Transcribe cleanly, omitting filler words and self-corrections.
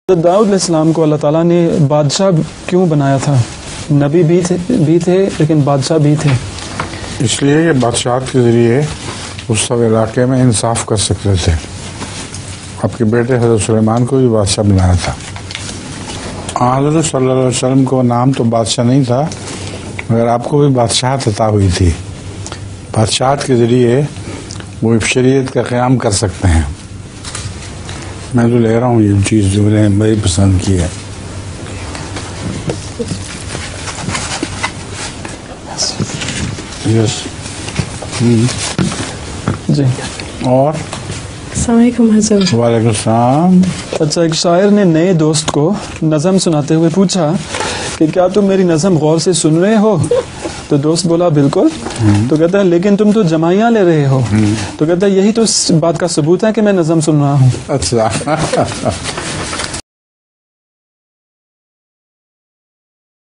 داؤد علیہ السلام کو اللہ تعالیٰ نے بادشاہ کیوں بنایا تھا؟ نبی بھی تھے لیکن بادشاہ بھی تھے. اس لیے کہ بادشاہت کے ذریعے اس سب علاقے میں انصاف کر سکتے تھے. آپ کے بیٹے حضرت سلیمان کو بھی بادشاہ بنایا تھا. حضرت صلی اللہ علیہ وسلم کو نام تو بادشاہ نہیں تھا مگر آپ کو بھی بادشاہت عطا ہوئی تھی. بادشاہت کے ذریعے وہ شریعت کا قیام کر سکتے ہیں. میں تو لے رہا ہوں یہ چیز جو میں نے بڑی پسند کی ہے. یس جی. اور السلام علیکم حضرت. وعلیکم السلام. اچھا، ایک شاعر نے نئے دوست کو نظم سناتے ہوئے پوچھا کہ کیا تم میری نظم غور سے سن رہے ہو؟ تو دوست بولا بالکل. تو کہتا ہے لیکن تم تو جمائیاں لے رہے ہو. تو کہتا ہے یہی تو اس بات کا ثبوت ہے کہ میں نظم سن رہا ہوں. اچھا